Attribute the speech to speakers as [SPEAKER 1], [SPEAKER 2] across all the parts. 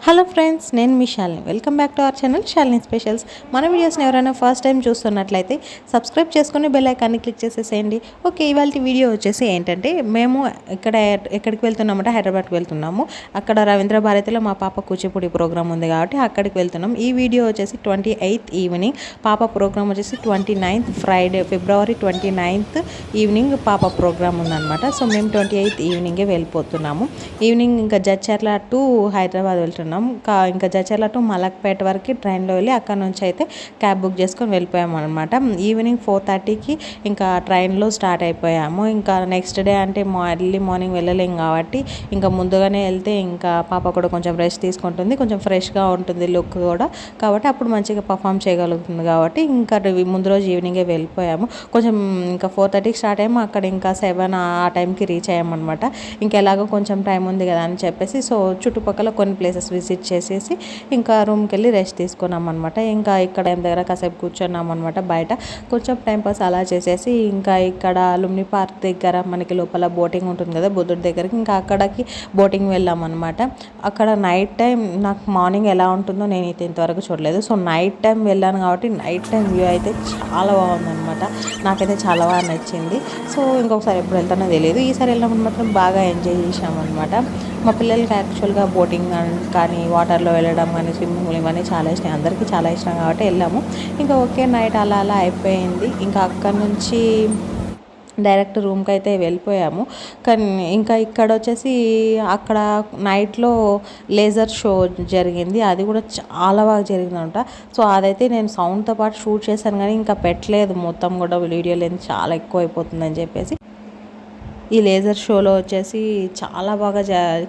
[SPEAKER 1] Hello friends, నేను మీ Shalini. Welcome back to our channel Shalini specials. మన వీడియోస్ని ఎవరైనా ఫస్ట్ టైం చూస్తున్నట్లయితే సబ్స్క్రైబ్ చేసుకుని బెల్ ఐకాన్ని క్లిక్ చేసేసేయండి. ఓకే, ఇవాళ వీడియో వచ్చేసి ఏంటంటే మేము ఎక్కడికి వెళ్తున్నామంటే హైదరాబాద్కి వెళ్తున్నాము. అక్కడ రవీంద్ర భారతిలో మా పాప కూచిపూడి ప్రోగ్రామ్ ఉంది కాబట్టి అక్కడికి వెళ్తున్నాం. ఈ వీడియో వచ్చేసి 28th ఈవినింగ్, పాప ప్రోగ్రామ్ వచ్చేసి 29th ఫ్రైడే, ఫిబ్రవరి 29th ఈవినింగ్ పాప ప్రోగ్రామ్ ఉందన్నమాట. సో మేము 28th ఈవినింగే వెళ్ళిపోతున్నాము. ఈవినింగ్ ఇంకా జడ్చర్ల టు హైదరాబాద్ వెళ్తున్నాం. ఇంకా జడ్చర్ల టు మలక్పేట వరకు ట్రైన్లో వెళ్ళి అక్కడ నుంచి అయితే క్యాబ్ బుక్ చేసుకొని వెళ్ళిపోయాము అనమాట. ఈవినింగ్ 4:30కి ఇంకా ట్రైన్లో స్టార్ట్ అయిపోయాము. ఇంకా నెక్స్ట్ డే అంటే ఎర్లీ మార్నింగ్ వెళ్ళలేం కాబట్టి ఇంకా ముందుగానే వెళ్తే ఇంకా పాప కూడా కొంచెం రెస్ట్ తీసుకుంటుంది, కొంచెం ఫ్రెష్గా ఉంటుంది లుక్ కూడా, కాబట్టి అప్పుడు మంచిగా పర్ఫామ్ చేయగలుగుతుంది. కాబట్టి ఇంకా ముందు రోజు ఈవినింగే వెళ్ళిపోయాము. కొంచెం ఇంకా 4:30కి స్టార్ట్ అయ్యాము, అక్కడ ఇంకా 7 ఆ టైంకి రీచ్ అయ్యామన్నమాట. ఇంకెలాగో కొంచెం టైం ఉంది కదా అని చెప్పేసి సో చుట్టుపక్కల కొన్ని ప్లేసెస్ విజిట్ చేసేసి ఇంకా రూమ్కి వెళ్ళి రెస్ట్ తీసుకున్నాం అనమాట. ఇంకా ఇక్కడ దగ్గర కాసేపు కూర్చున్నాం అనమాట. బయట కొంచెం టైంపాస్ అలా చేసేసి ఇంకా ఇక్కడ లుమ్ని పార్క్ దగ్గర మనకి లోపల బోటింగ్ ఉంటుంది కదా బుద్ధుడి దగ్గరికి, ఇంకా అక్కడికి బోటింగ్ వెళ్ళాం అనమాట. అక్కడ నైట్ టైం నాకు మార్నింగ్ ఎలా ఉంటుందో నేనైతే ఇంతవరకు చూడలేదు. సో నైట్ టైం వెళ్ళాను కాబట్టి నైట్ టైం వ్యూ అయితే చాలా బాగుందనమాట. నాకైతే చాలా బాగా నచ్చింది. సో ఇంకొకసారి ఎప్పుడు వెళ్తానో తెలియదు. ఈసారి వెళ్ళినప్పుడు మాత్రం బాగా ఎంజాయ్ చేసామన్నమాట. మా పిల్లలకి యాక్చువల్గా బోటింగ్ కానీ వాటర్లో వెళ్ళడం కానీ స్విమ్మింగ్ పూల్ ఇవన్నీ చాలా ఇష్టం, అందరికీ చాలా ఇష్టం కాబట్టి వెళ్ళాము. ఇంకా ఓకే, నైట్ అలా అలా అయిపోయింది. ఇంకా అక్కడ నుంచి డైరెక్ట్ రూమ్కి అయితే వెళ్ళిపోయాము. కానీ ఇంకా ఇక్కడ వచ్చేసి అక్కడ నైట్లో లేజర్ షో జరిగింది, అది కూడా చాలా బాగా జరిగిందంట. సో అదైతే నేను సౌండ్తో పాటు షూట్ చేశాను కానీ ఇంకా పెట్టలేదు, మొత్తం కూడా వీడియో లెంత్ చాలా ఎక్కువ అయిపోతుందని చెప్పేసి. ఈ లేజర్ షోలో వచ్చేసి చాలా బాగా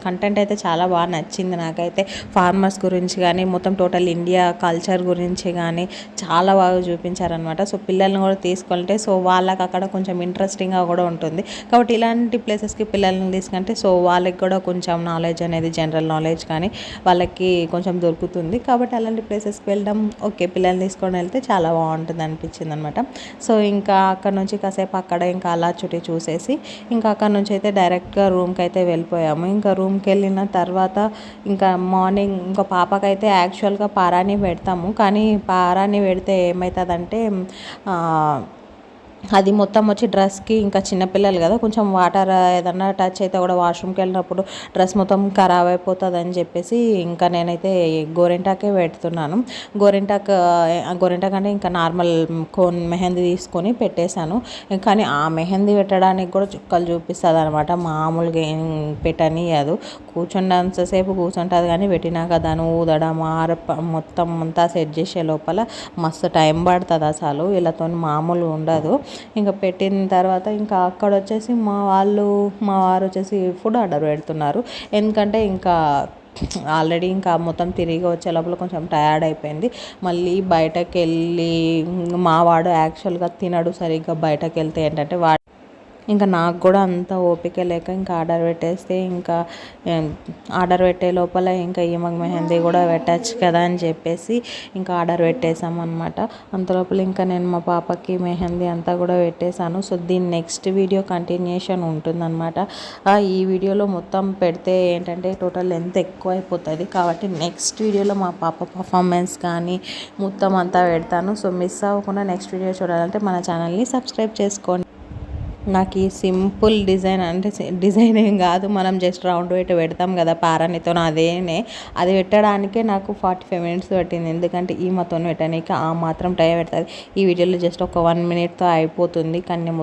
[SPEAKER 1] కంటెంట్ అయితే చాలా బాగా నచ్చింది నాకైతే. ఫార్మర్స్ గురించి కానీ మొత్తం టోటల్ ఇండియా కల్చర్ గురించి కానీ చాలా బాగా చూపించారనమాట. సో పిల్లల్ని కూడా తీసుకెళ్తే సో వాళ్ళకి అక్కడ కొంచెం ఇంట్రెస్టింగ్గా కూడా ఉంటుంది. కాబట్టి ఇలాంటి ప్లేసెస్కి పిల్లల్ని తీసుకుంటే సో వాళ్ళకి కూడా కొంచెం నాలెడ్జ్ అనేది, జనరల్ నాలెడ్జ్ కానీ వాళ్ళకి కొంచెం దొరుకుతుంది. కాబట్టి అలాంటి ప్లేసెస్కి వెళ్ళడం ఓకే, పిల్లల్ని తీసుకొని వెళ్తే చాలా బాగుంటుంది అనిపించింది అనమాట. సో ఇంకా అక్కడ నుంచి కాసేపు అక్కడ ఇంకా అలా చుట్టి చూసేసి ఇంకా అక్కడ నుంచి అయితే డైరెక్ట్గా రూమ్కి అయితే వెళ్ళిపోయాము. ఇంకా రూమ్కి వెళ్ళిన తర్వాత ఇంకా మార్నింగ్ ఇంకా పాపకైతే యాక్చువల్గా పారాని పెడతాము, కానీ పారాని పెడితే ఏమవుతుందంటే అది మొత్తం వచ్చి డ్రెస్కి, ఇంకా చిన్నపిల్లలు కదా కొంచెం వాటర్ ఏదన్నా టచ్ అయితే కూడా వాష్రూమ్కి వెళ్ళినప్పుడు డ్రెస్ మొత్తం ఖరాబ్ అయిపోతుంది అని చెప్పేసి ఇంకా నేనైతే గోరింటాకే పెడుతున్నాను. గోరింటాక్ అంటే ఇంకా నార్మల్ కోన్ మెహందీ తీసుకొని పెట్టేశాను. కానీ ఆ మెహందీ పెట్టడానికి కూడా చుక్కలు చూపిస్తుంది అనమాట, మామూలుగా ఏం పెట్టనియదు. కూర్చున్నంతసేపు కూర్చుంటుంది కానీ పెట్టినాక దాన్ని ఊదడం మొత్తం అంతా సెట్ చేసే లోపల మస్తు టైం పడుతుంది అసలు, వీళ్ళతో మామూలు ఉండదు. ఇంకా పెట్టిన తర్వాత ఇంకా అక్కడ వచ్చేసి మా వారు వచ్చేసి ఫుడ్ ఆర్డర్ పెడుతున్నారు. ఎందుకంటే ఇంకా ఆల్రెడీ ఇంకా మొత్తం తిరిగి వచ్చే లోపల కొంచెం టయర్డ్ అయిపోయింది. మళ్ళీ బయటకు వెళ్ళి మా వాడు యాక్చువల్గా తినడు సరిగ్గా, బయటకు వెళ్తే ఏంటంటే ఇంకా నాకు కూడా అంత ఓపిక లేక ఇంకా ఆర్డర్ పెట్టేస్తే ఇంకా ఆర్డర్ పెట్టే లోపల ఇంకా ఈమెకు మెహందీ కూడా పెట్టచ్చు కదా అని చెప్పేసి ఇంకా ఆర్డర్ పెట్టేసామన్నమాట. అంత లోపల ఇంకా నేను మా పాపకి మెహందీ అంతా కూడా పెట్టేశాను. సో దీని నెక్స్ట్ వీడియో కంటిన్యూషన్ ఉంటుందన్నమాట. ఈ వీడియోలో మొత్తం పెడితే ఏంటంటే టోటల్ లెంత్ ఎక్కువ అయిపోతుంది, కాబట్టి నెక్స్ట్ వీడియోలో మా పాప పర్ఫార్మెన్స్ కానీ మొత్తం అంతా పెడతాను. సో మిస్ అవ్వకుండా నెక్స్ట్ వీడియో చూడాలంటే మన ఛానల్ని సబ్స్క్రైబ్ చేసుకోండి. నాకు ఈ సింపుల్ డిజైన్ అంటే డిజైన్ ఏం కాదు, మనం జస్ట్ రౌండ్ పెట్టి పెడతాం కదా పారానితో, అది పెట్టడానికే నాకు 45 minutes పట్టింది. ఎందుకంటే ఈ మొత్తం పెట్టడానికి ఆ మాత్రం టైం పెడుతుంది. ఈ వీడియోలో జస్ట్ ఒక 1 minuteతో అయిపోతుంది, కానీ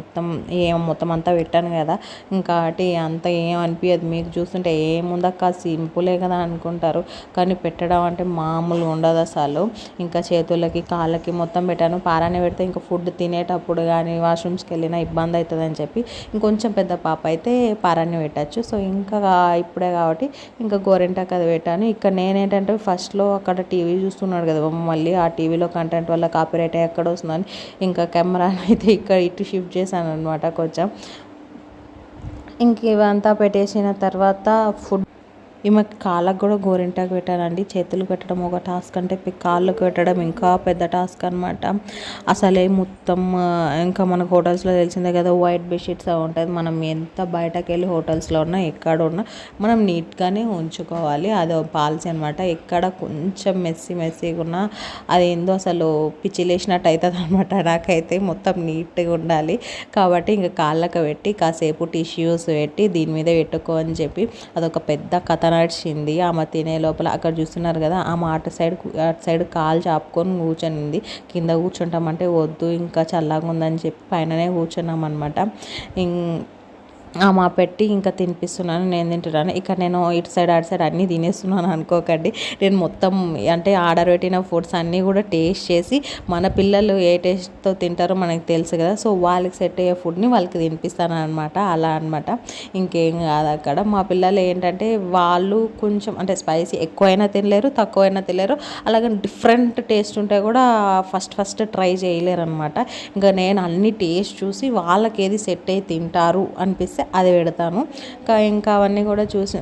[SPEAKER 1] మొత్తం అంతా పెట్టాను కదా, ఇంకా అంత ఏం అనిపించదు. మీకు చూస్తుంటే ఏముందక్క సింపులే కదా అనుకుంటారు, కానీ పెట్టడం అంటే మామూలు ఉండదు అసలు. ఇంకా చేతులకి కాళ్ళకి మొత్తం పెట్టాను. పారాని పెడితే ఇంకా ఫుడ్ తినేటప్పుడు కానీ వాష్రూమ్స్కి వెళ్ళినా ఇబ్బంది అవుతుంది అని చెప్పి ఇంకొంచెం పెద్ద పాప అయితే పారాన్ని పెట్టచ్చు. సో ఇంకా ఇప్పుడే కాబట్టి ఇంకా గోరింటాకు అది పెట్టాను. ఇక్కడ నేనేంటంటే ఫస్ట్లో అక్కడ టీవీ చూస్తున్నాడు కదా, మళ్ళీ ఆ టీవీలో కంటెంట్ వల్ల కాపీరైట్ ఎక్కడ వస్తుందని ఇంకా కెమెరాని అయితే ఇక్కడ ఇటు షిఫ్ట్ చేశాను అనమాట కొంచెం. ఇంక ఇవంతా పెట్టేసిన తర్వాత ఈమెకి కాళ్ళకు కూడా గోరింటాకు పెట్టానండి. చేతులు పెట్టడం ఒక టాస్క్ అంటే కాళ్ళకు పెట్టడం ఇంకా పెద్ద టాస్క్ అనమాట. అసలే మొత్తం ఇంకా మనకు హోటల్స్లో తెలిసిందే కదా, వైట్ బెడ్షీట్స్ అవి ఉంటుంది. మనం ఎంత బయటకు వెళ్ళి హోటల్స్లో ఉన్నా ఎక్కడ ఉన్నా మనం నీట్గానే ఉంచుకోవాలి. అది పాలసీ అనమాట. ఎక్కడ కొంచెం మెస్సీగా ఉన్నా అది ఏందో అసలు పిచ్చిలేసినట్టు అవుతుంది అనమాట. నాకైతే మొత్తం నీట్గా ఉండాలి కాబట్టి ఇంకా కాళ్ళకు పెట్టి కాసేపు టిష్యూస్ పెట్టి దీని మీద పెట్టుకో అని చెప్పి అదొక పెద్ద కథ నడిచింది. ఆమె తినే లోపల అక్కడ చూస్తున్నారు కదా, ఆమె అటు సైడ్ కాలు చాపుకొని కూర్చొనింది. కింద కూర్చుంటామంటే వద్దు ఇంకా చల్లగా ఉందని చెప్పి పైననే కూర్చున్నాం అనమాట. మా పెట్టి ఇంకా తినిపిస్తున్నాను, నేను తింటున్నాను. ఇక్కడ నేను ఇటు సైడ్ అటు సైడ్ అన్నీ తినేస్తున్నాను అనుకోకండి. నేను మొత్తం అంటే ఆర్డర్ పెట్టిన ఫుడ్స్ అన్నీ కూడా టేస్ట్ చేసి మన పిల్లలు ఏ టేస్ట్తో తింటారో మనకు తెలుసు కదా, సో వాళ్ళకి సెట్ అయ్యే ఫుడ్ని వాళ్ళకి తినిపిస్తాను అనమాట. అలా అనమాట, ఇంకేం కాదు. అక్కడ మా పిల్లలు ఏంటంటే వాళ్ళు కొంచెం అంటే స్పైసీ ఎక్కువైనా తినలేరు, తక్కువైనా తినలేరు. అలాగే డిఫరెంట్ టేస్ట్ ఉంటే కూడా ఫస్ట్ ట్రై చేయలేరు అనమాట. ఇంకా నేను అన్ని టేస్ట్ చూసి వాళ్ళకి ఏది సెట్ అయ్యి తింటారు అనిపిస్తే అది పెడతాను. ఇంకా అవన్నీ కూడా చూసి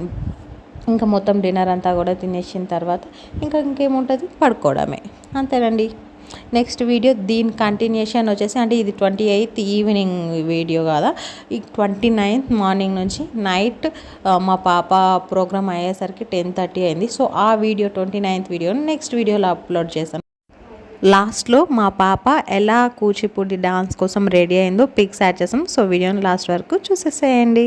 [SPEAKER 1] ఇంకా మొత్తం డిన్నర్ అంతా కూడా తినేసిన తర్వాత ఇంకేముంటుంది, పడుకోవడమే, అంతేనండి. నెక్స్ట్ వీడియో దీని కంటిన్యూషన్ వచ్చేసి అంటే ఇది 28th ఈవినింగ్ వీడియో కదా, ఈ 29th మార్నింగ్ నుంచి నైట్ మా పాప ప్రోగ్రామ్ అయ్యేసరికి 10:30 అయింది. సో ఆ వీడియో 29th వీడియోని నెక్స్ట్ వీడియోలో అప్లోడ్ చేశాను. లాస్ట్లో మా పాప ఎలా కూచిపూడి డాన్స్ కోసం రెడీ అయిందో పిక్స్ యాడ్ చేసాం. సో వీడియోని లాస్ట్ వరకు చూసేసేయండి.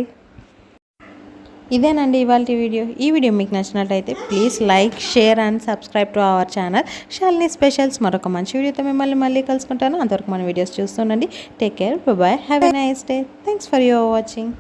[SPEAKER 1] ఇదేనండి ఇవాళ వీడియో. ఈ వీడియో మీకు నచ్చినట్లయితే please like, share and subscribe to our channel Shalini specials. మరొక మంచి వీడియోతో మిమ్మల్ని మళ్ళీ కలుసుకుంటాను. అంతవరకు మన వీడియోస్ చూస్తుండండి. Take care, bye, have a nice day. Thanks for your watching.